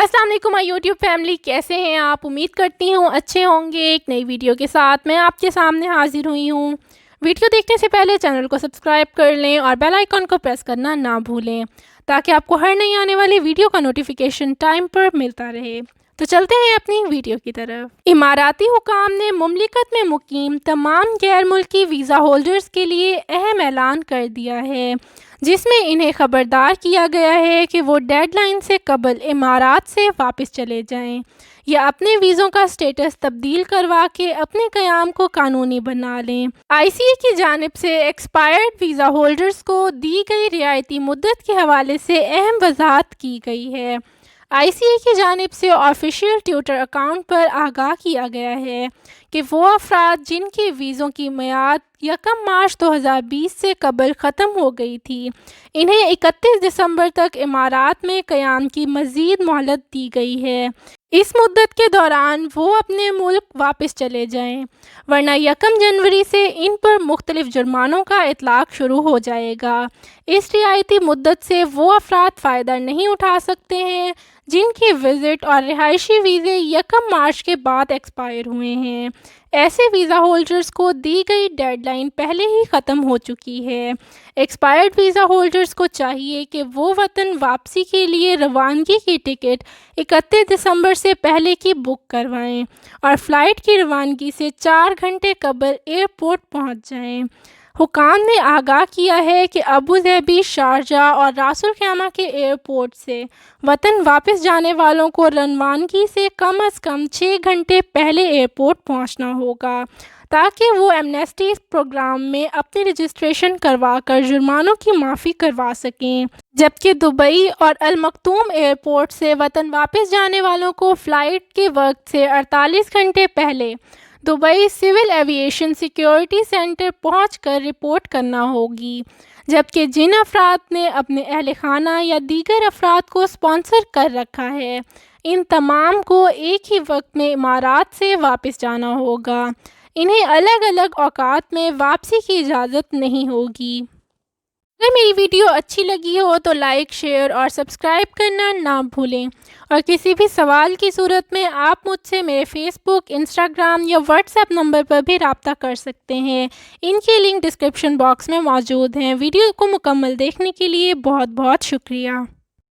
السلام علیکم مائی YouTube family, کیسے ہیں آپ؟ امید کرتی ہوں اچھے ہوں گے۔ ایک نئی ویڈیو کے ساتھ میں آپ کے سامنے حاضر ہوئی ہوں۔ ویڈیو دیکھنے سے پہلے چینل کو سبسکرائب کر لیں اور بیل آئیکن کو پریس کرنا نہ بھولیں تاکہ آپ کو ہر نئی آنے والی ویڈیو کا نوٹیفیکیشن ٹائم پر ملتا رہے۔ تو چلتے ہیں اپنی ویڈیو کی طرف۔ اماراتی حکام نے مملکت میں مقیم تمام غیر ملکی ویزا ہولڈرز کے لیے اہم اعلان کر دیا ہے، جس میں انہیں خبردار کیا گیا ہے کہ وہ ڈیڈ لائن سے قبل امارات سے واپس چلے جائیں یا اپنے ویزوں کا سٹیٹس تبدیل کروا کے اپنے قیام کو قانونی بنا لیں۔ آئی سی اے کی جانب سے ایکسپائرڈ ویزا ہولڈرز کو دی گئی رعایتی مدت کے حوالے سے اہم وضاحت کی گئی ہے۔ آئی سی اے کی جانب سے آفیشیل ٹویٹر اکاؤنٹ پر آگاہ کیا گیا ہے کہ وہ افراد جن کی ویزوں کی میعاد 1 مارچ 2020 سے قبل ختم ہو گئی تھی، انہیں 31 دسمبر تک امارات میں قیام کی مزید مہلت دی گئی ہے۔ اس مدت کے دوران وہ اپنے ملک واپس چلے جائیں، ورنہ 1 جنوری سے ان پر مختلف جرمانوں کا اطلاق شروع ہو جائے گا۔ اس رعایتی مدت سے وہ افراد فائدہ نہیں اٹھا سکتے ہیں جن کی وزٹ اور رہائشی ویزے 1 مارچ کے بعد ایکسپائر ہوئے ہیں۔ ایسے ویزا ہولڈرز کو دی گئی ڈیڈ لائن پہلے ہی ختم ہو چکی ہے۔ ایکسپائرڈ ویزا ہولڈرز کو چاہیے کہ وہ وطن واپسی کے لیے روانگی کی ٹکٹ 31 دسمبر سے پہلے کی بک کروائیں اور فلائٹ کی روانگی سے 4 گھنٹے قبل ایئرپورٹ پہنچ جائیں۔ حکام نے آگاہ کیا ہے کہ ابوظہبی، شارجہ اور راس الخیمہ کے ایئرپورٹ سے وطن واپس جانے والوں کو روانگی سے کم از کم 6 گھنٹے پہلے ایئرپورٹ پہنچنا ہوگا تاکہ وہ ایمنیسٹی پروگرام میں اپنی رجسٹریشن کروا کر جرمانوں کی معافی کروا سکیں، جبکہ دبئی اور المکتوم ایئرپورٹ سے وطن واپس جانے والوں کو فلائٹ کے وقت سے 48 گھنٹے پہلے Dubai civil aviation security centre پہنچ کر رپورٹ کرنا ہوگی، جبکہ جن افراد نے اپنے اہل خانہ یا دیگر افراد کو اسپانسر کر رکھا ہے، ان تمام کو ایک ہی وقت میں امارات سے واپس جانا ہوگا۔ انہیں الگ الگ اوقات میں واپسی کی اجازت نہیں ہوگی۔ اگر میری ویڈیو اچھی لگی ہو تو لائک، شیئر اور سبسکرائب کرنا نہ بھولیں، اور کسی بھی سوال کی صورت میں آپ مجھ سے میرے فیس بک، انسٹاگرام یا واٹس ایپ نمبر پر بھی رابطہ کر سکتے ہیں۔ ان کی لنک ڈسکرپشن باکس میں موجود ہیں۔ ویڈیو کو مکمل دیکھنے کے لیے بہت بہت شکریہ۔